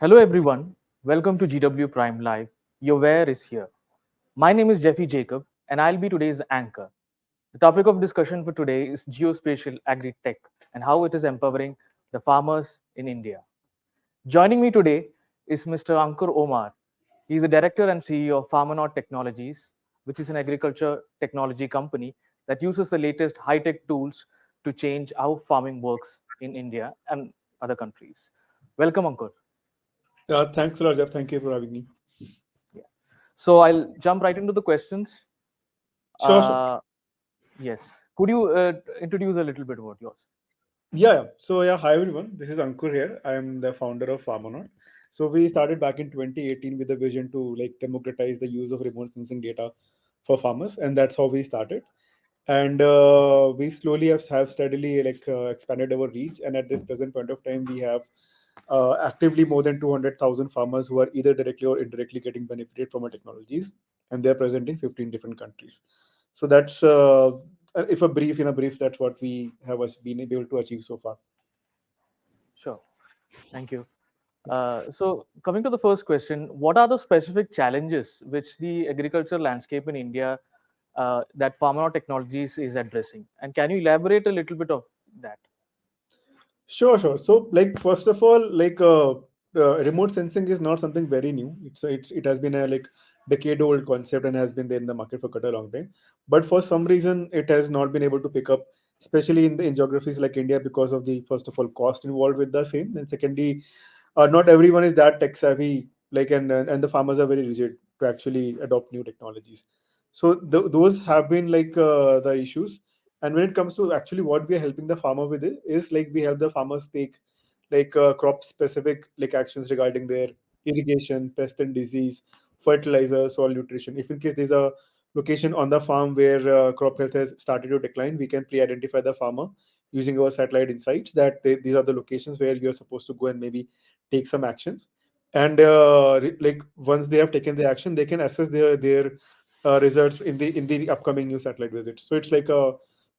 Hello, everyone. Welcome to GW Prime Live. Your where is here. My name is Jeffy Jacob, and I'll be today's anchor. The topic of discussion for today is Geospatial AgriTech and how it is empowering the farmers in India. Joining me today is Mr. Ankur Omar. He is the director and CEO of Farmonaut Technologies, which is an agriculture technology company that uses the latest high tech tools to change how farming works in India and other countries. Welcome, Ankur. Thanks a lot, Jeff. Thank you for having me. Yeah. So I'll jump right into the questions. Sure. Uh, yes. Could you introduce a little bit about yours? Yeah. So, hi everyone. This is Ankur here. I am the founder of Farmonaut. So we started back in 2018 with a vision to like democratize the use of remote sensing data for farmers, and that's how we started. And we slowly have steadily expanded our reach. And at this present point of time, we have actively more than 200,000 farmers who are either directly or indirectly getting benefited from our technologies, and they're present in 15 different countries. So that's if a brief in a brief, that's what we have been able to achieve so far. Sure. Thank you. So coming to the first question, what are the specific challenges which the agriculture landscape in India that Farmer Technologies is addressing? And can you elaborate a little bit of that? Sure. So, like first of all, remote sensing is not something very new. It has been a like decade-old concept and has been there in the market for quite a long time. But for some reason, it has not been able to pick up, especially in geographies like India, because of the first of all cost involved with the same, and secondly, not everyone is that tech savvy. And the farmers are very rigid to actually adopt new technologies. So those have been the issues. And when it comes to actually what we are helping the farmer with is like we help the farmers take crop specific like actions regarding their irrigation, pest and disease, fertilizer, soil nutrition. If in case there's a location on the farm where crop health has started to decline, we can pre-identify the farmer using our satellite insights that these are the locations where you're supposed to go and maybe take some actions. And like once they have taken the action, they can assess their results in the upcoming new satellite visits. So it's like a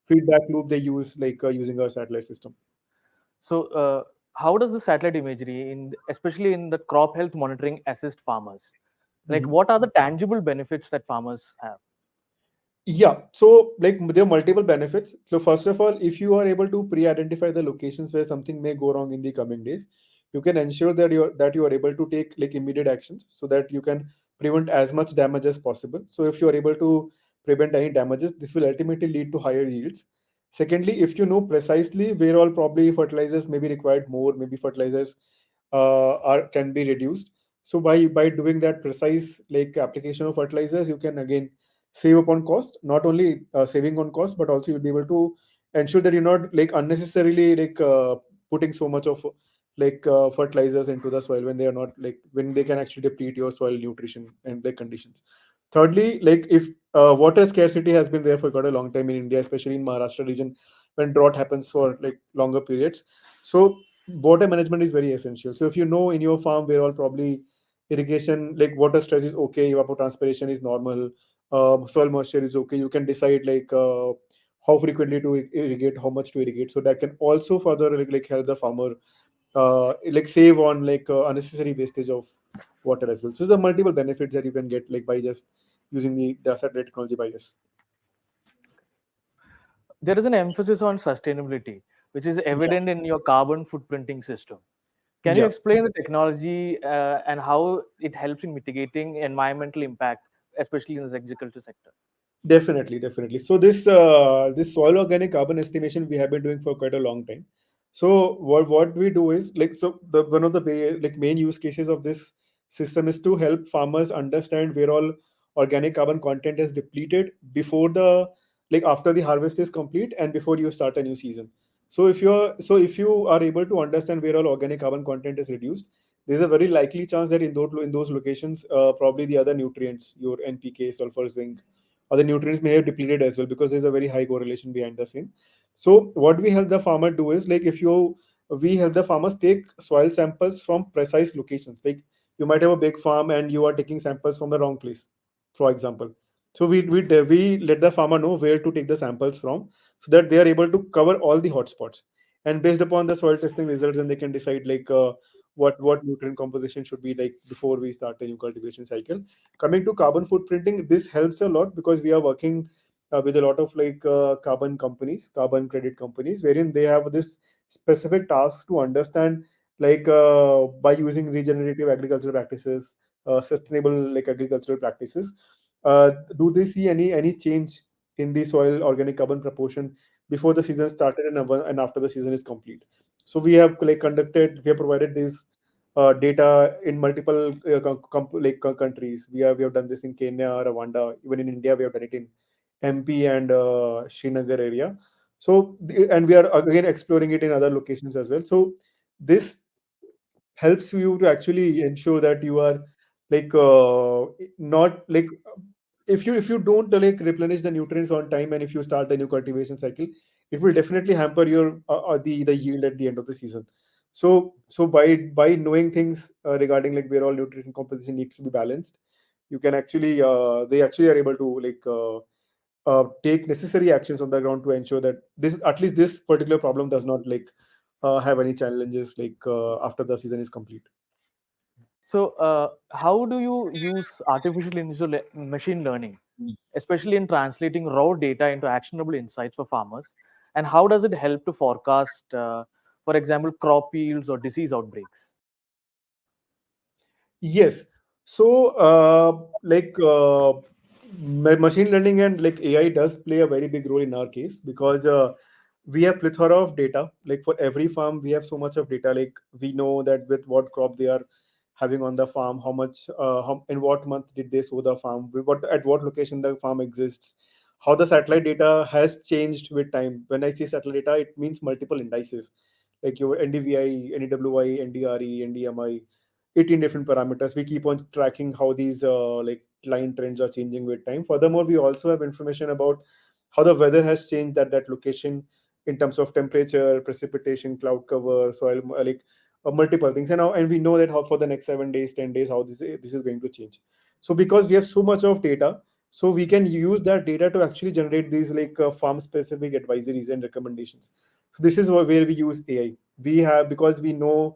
feedback loop they use using our satellite system. So how does the satellite imagery, especially in the crop health monitoring, assist farmers? Like, Mhm. what are the tangible benefits that farmers have? Yeah, so like there are multiple benefits. So first of all, if you are able to pre-identify the locations where something may go wrong in the coming days, you can ensure that you are able to take like immediate actions so that you can prevent as much damage as possible. So if you are able to prevent any damages, this will ultimately lead to higher yields. Secondly, if you know precisely where all probably fertilizers may be required more, maybe fertilizers are can be reduced. So by doing that precise like application of fertilizers, you can again save upon cost, not only saving on cost, but also you'll be able to ensure that you're not like unnecessarily putting so much of fertilizers into the soil when they are not like when they can actually deplete your soil nutrition and like conditions. Thirdly, like if water scarcity has been there for quite a long time in India, especially in Maharashtra region, when drought happens for like longer periods. So water management is very essential. So if you know in your farm where all probably irrigation like water stress is okay, evapotranspiration is normal, soil moisture is okay, you can decide how frequently to irrigate, how much to irrigate. So that can also further help the farmer save on unnecessary wastage of water as well. So the multiple benefits that you can get like by just using the satellite technology by just There is an emphasis on sustainability, which is yeah evident in your carbon footprinting system. Can you yeah explain the technology and how it helps in mitigating environmental impact, especially in the agriculture sector? definitely. So this soil organic carbon estimation we have been doing for quite a long time. So what we do is the one of the main use cases of this system is to help farmers understand where all organic carbon content is depleted before the after the harvest is complete and before you start a new season. If you are able to understand where all organic carbon content is reduced, there's a very likely chance that in those locations probably the other nutrients, your NPK, sulfur, zinc, other nutrients may have depleted as well, because there's a very high correlation behind the same. So what we help the farmer do is like if you we help the farmers take soil samples from precise locations. Like you might have a big farm and you are taking samples from the wrong place, for example. So we let the farmer know where to take the samples from, so that they are able to cover all the hotspots. And based upon the soil testing results, then they can decide what nutrient composition should be like before we start a new cultivation cycle. Coming to carbon footprinting, this helps a lot because we are working with a lot of carbon companies, carbon credit companies, wherein they have this specific task to understand by using regenerative agricultural practices, sustainable like agricultural practices, do they see any change in the soil organic carbon proportion before the season started and after the season is complete. So we have provided this data in multiple countries. We have done this in Kenya, Rwanda, even in India we have done it in MP and Srinagar area. And we are again exploring it in other locations as well. So this helps you to actually ensure that you are not like if you don't replenish the nutrients on time, and if you start the new cultivation cycle, it will definitely hamper your the yield at the end of the season. So by knowing things regarding like where all nutrition composition needs to be balanced, you can actually they actually are able to take necessary actions on the ground to ensure that this at least this particular problem does not have any challenges after the season is complete. So, how do you use machine learning, especially in translating raw data into actionable insights for farmers? And how does it help to forecast, for example, crop yields or disease outbreaks? Yes. So, machine learning and like AI does play a very big role in our case because we have plethora of data. Like for every farm, we have so much of data. Like we know that with what crop they are having on the farm, how much, in what month did they sow the farm, at what location the farm exists, how the satellite data has changed with time. When I say satellite data, it means multiple indices like your NDVI, NEWI, NDRE, NDMI, 18 different parameters. We keep on tracking how these line trends are changing with time. Furthermore, we also have information about how the weather has changed at that location in terms of temperature, precipitation, cloud cover, soil, multiple things. And we know that how for the next 7 days, 10 days, how this is going to change. So because we have so much of data, so we can use that data to actually generate these farm specific advisories and recommendations. So this is where we use AI. We have because we know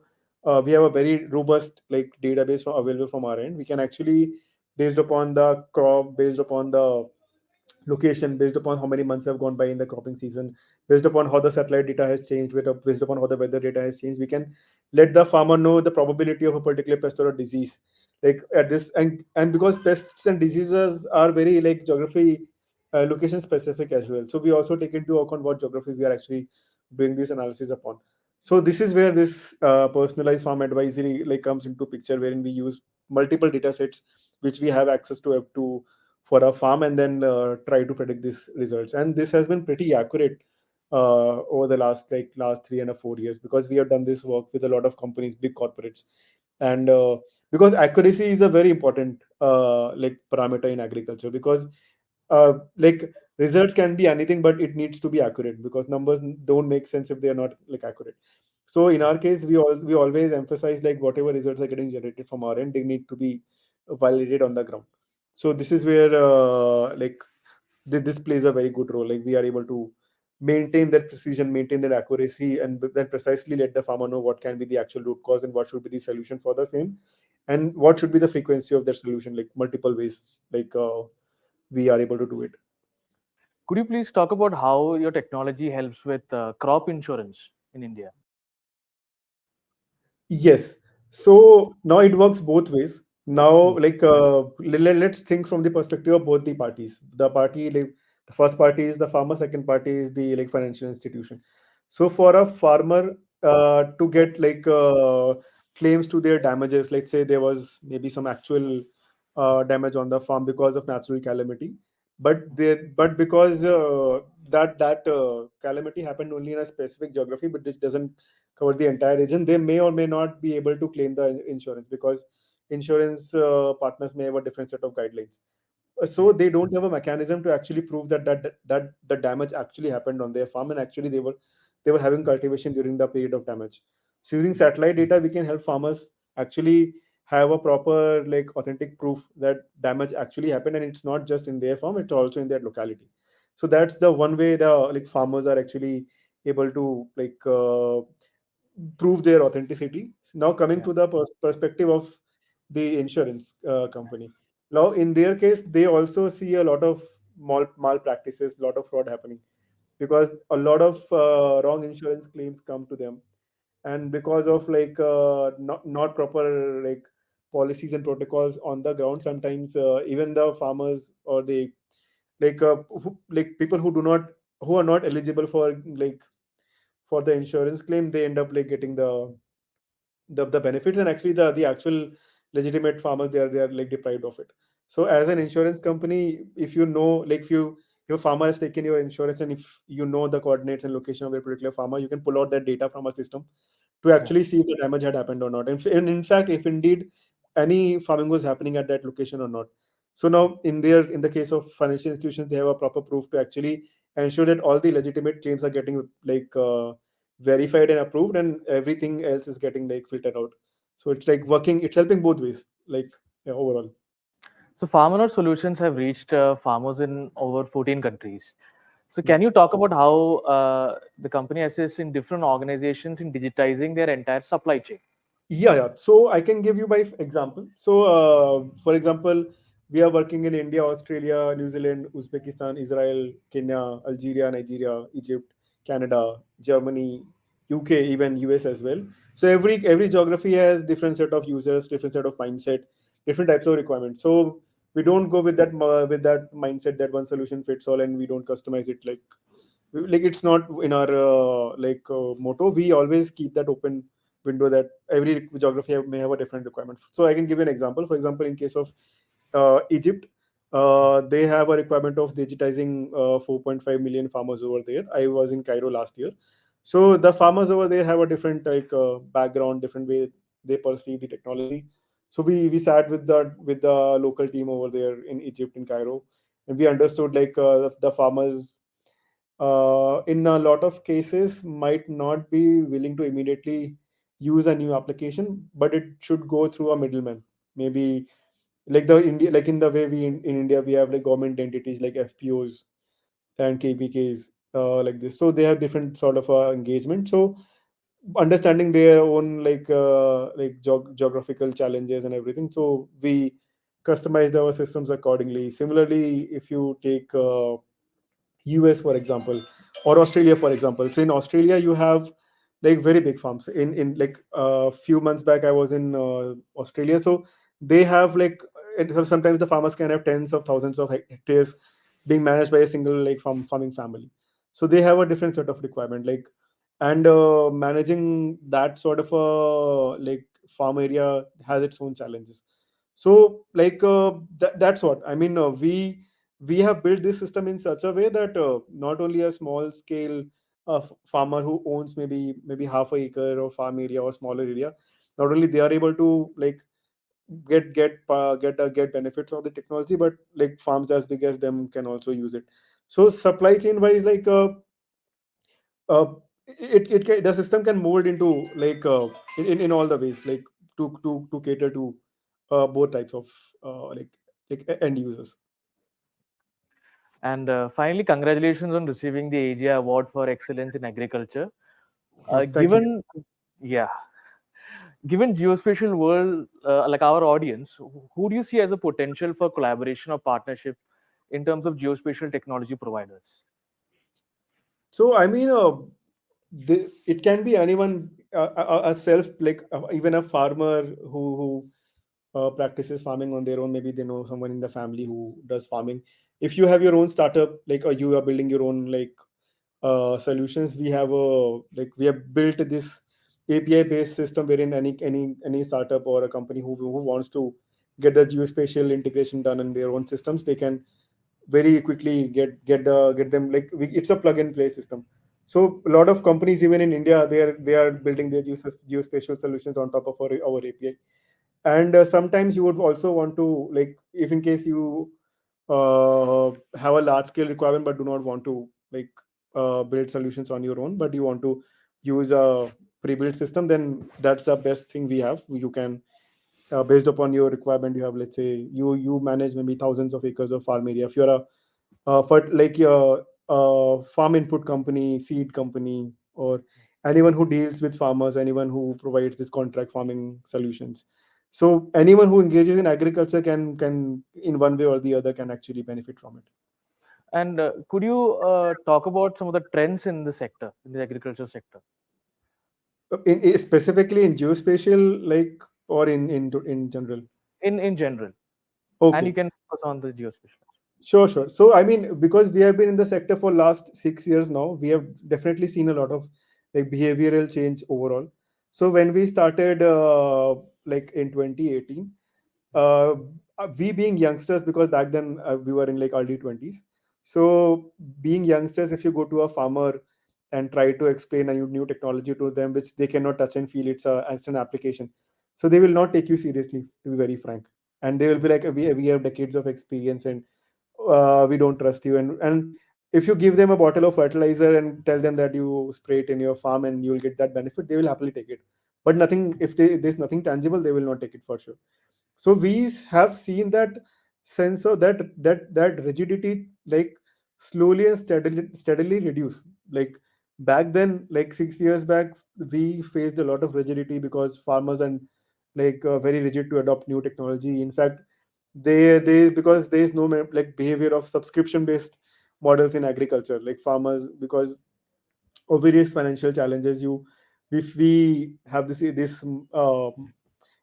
we have a very robust database available from our end. We can actually, based upon the crop, based upon the location, based upon how many months have gone by in the cropping season, based upon how the satellite data has changed, based upon how the weather data has changed, we can let the farmer know the probability of a particular pest or a disease. Like at this, and because pests and diseases are very geography location specific as well. So we also take into account what geography we are actually doing this analysis upon. So this is where this personalized farm advisory comes into picture, wherein we use multiple data sets which we have access to for a farm, and then try to predict these results. And this has been pretty accurate over the last 3 and 4 years, because we have done this work with a lot of companies, big corporates. And because accuracy is a very important parameter in agriculture, because results can be anything, but it needs to be accurate, because numbers don't make sense if they are not accurate. So in our case, we always emphasize whatever results are getting generated from our end, they need to be validated on the ground. So this is where this plays a very good role. Like we are able to maintain that precision, maintain that accuracy, and then precisely let the farmer know what can be the actual root cause and what should be the solution for the same, and what should be the frequency of that solution, like multiple ways we are able to do it. Could you please talk about how your technology helps with crop insurance in India? Yes. So now it works both ways. Now, Hmm. let's think from the perspective of both the parties. The first party is the farmer, second party is the financial institution. So for a farmer to get claims to their damages, let's say there was maybe some actual damage on the farm because of natural calamity, but because that calamity happened only in a specific geography, but which doesn't cover the entire region, they may or may not be able to claim the insurance, because insurance partners may have a different set of guidelines. So they don't have a mechanism to actually prove that the damage actually happened on their farm, and actually they were having cultivation during the period of damage. So using satellite data, we can help farmers actually have a proper authentic proof that damage actually happened, and it's not just in their farm, it's also in their locality. So that's the one way the farmers are actually able to prove their authenticity. Now coming Yeah. to the perspective of the insurance company. Now in their case, they also see a lot of malpractices, a lot of fraud happening, because a lot of wrong insurance claims come to them, and because of not proper policies and protocols on the ground, sometimes even the farmers or the people who are not eligible for the insurance claim, they end up getting the benefits, and actually the actual legitimate farmers, they are deprived of it. So as an insurance company, if you know, if a farmer has taken your insurance, and if you know the coordinates and location of a particular farmer, you can pull out that data from a system to Yeah. actually see if the damage had happened or not, and in fact, if indeed any farming was happening at that location or not. So now in the case of financial institutions, they have a proper proof to actually ensure that all the legitimate claims are getting verified and approved, and everything else is getting filtered out. So it's working, it's helping both ways, yeah, overall. So Farmonaut solutions have reached farmers in over 14 countries. So Yeah. can you talk about how the company assists in different organizations in digitizing their entire supply chain? Yeah. So I can give you by example. So, for example, we are working in India, Australia, New Zealand, Uzbekistan, Israel, Kenya, Algeria, Nigeria, Egypt, Canada, Germany, UK, even US as well. So every geography has different set of users, different set of mindset, different types of requirements. So we don't go with that mindset that one solution fits all, and we don't customize it it's not in our motto. We always keep that open window that every geography may have a different requirement. So I can give you an example. For example, in case of Egypt, they have a requirement of digitizing 4.5 million farmers over there. I was in Cairo last year. So the farmers over there have a different background, different way they perceive the technology. So we sat with the local team over there in Egypt, in Cairo, and we understood the farmers in a lot of cases might not be willing to immediately use a new application, but it should go through a middleman. Maybe like in the way in India we have government entities like FPOs and KPKs, like this. So they have different sort of engagement. So understanding their own geographical challenges and everything. So we customized our systems accordingly. Similarly, if you take US, for example, or Australia, for example. So in Australia, you have very big farms. In a few months back, I was in Australia. So they have sometimes the farmers can have tens of thousands of hectares being managed by a single farming family. So they have a different set of requirement. And managing that sort of a farm area has its own challenges. So that's what I mean. We have built this system in such a way that not only a small scale farmer who owns maybe half a acre of farm area or smaller area, not only they are able to get benefits of the technology, but farms as big as them can also use it. So supply chain wise, uh, the system can mold into in all the ways, to cater to both types of end users. And finally, congratulations on receiving the AGI Award for Excellence in Agriculture. Yeah, thank you. Given, yeah, given geospatial world, like our audience, who do you see as a potential for collaboration or partnership in terms of geospatial technology providers? So I mean, it can be anyone, a self even a farmer who practices farming on their own. Maybe they know someone in the family who does farming. If you have your own startup, or you are building your own solutions, we have built this API based system wherein any startup or a company who wants to get the geospatial integration done in their own systems, they can very quickly get them it's a plug and play system. So a lot of companies even in India, they are building their geospatial solutions on top of our API. And sometimes you would also want to if in case you have a large scale requirement but do not want to build solutions on your own, but you want to use a pre-built system, then that's the best thing we have. You can based upon your requirement, you have, let's say, you manage maybe thousands of acres of farm area. If you're for like your farm input company, seed company, or anyone who deals with farmers, anyone who provides this contract farming solutions. So anyone who engages in agriculture can in one way or the other can actually benefit from it. And could you talk about some of the trends in the sector, in the agriculture sector, Specifically in geospatial, like, or in general. in general? And you Okay. can focus on the geospatial. Sure, sure. So, I mean, because we have been in the sector for last 6 years now, we have definitely seen a lot of like behavioral change overall. So, when we started, like in 2018, uh, we being youngsters, because back then we were in like early 20s. So, being youngsters, if you go to a farmer and try to explain a new technology to them, which they cannot touch and feel, it's an application. So, they will not take you seriously, to be very frank. And they will be like, we have decades of experience, and we don't trust you. And if you give them a bottle of fertilizer and tell them that you spray it in your farm and you will get that benefit, they will happily take it. But nothing, if there's nothing tangible, they will not take it for sure. So we have seen that sense of that rigidity, like, slowly and steadily reduce. Like, back then, like 6 years back, we faced a lot of rigidity because farmers and like very rigid to adopt new technology. In fact, they because there is no like behavior of subscription based models in agriculture, like farmers, because of various financial challenges. You If we have this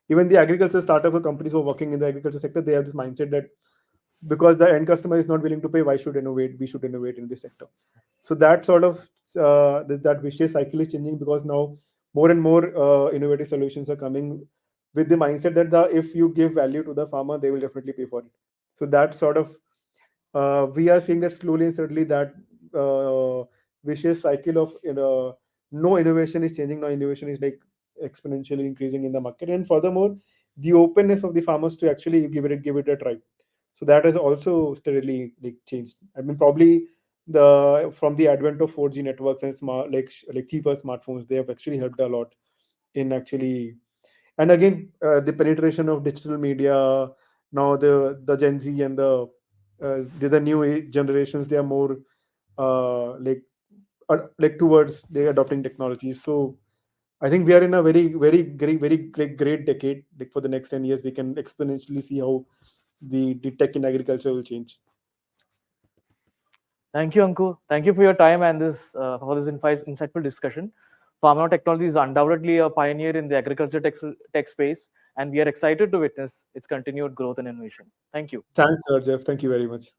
even the agriculture startup or companies who are working in the agriculture sector, they have this mindset that because the end customer is not willing to pay, why should innovate we should innovate in this sector. So that sort of that vicious cycle is changing, because now more and more innovative solutions are coming with the mindset that if you give value to the farmer, they will definitely pay for it. So that sort of we are seeing that slowly and certainly that uh, vicious cycle of no innovation is changing. Now innovation is like exponentially increasing in the market, and furthermore, the openness of the farmers to actually give it a try. So that has also steadily like changed. I mean, probably the from the advent of 4G networks and smart like cheaper smartphones, they have actually helped a lot in actually. And again, the penetration of digital media, now the Gen Z and the new generations, they are more like towards they adopting technologies. So I think we are in a very great decade. Like for the next 10 years, we can exponentially see how the tech in agriculture will change. Thank you, Ankur. Thank you for your time and this for this insightful discussion. Farmonaut Technology is undoubtedly a pioneer in the agriculture tech space, and we are excited to witness its continued growth and innovation. Thank you. Thanks, sir, Jeff. Thank you very much.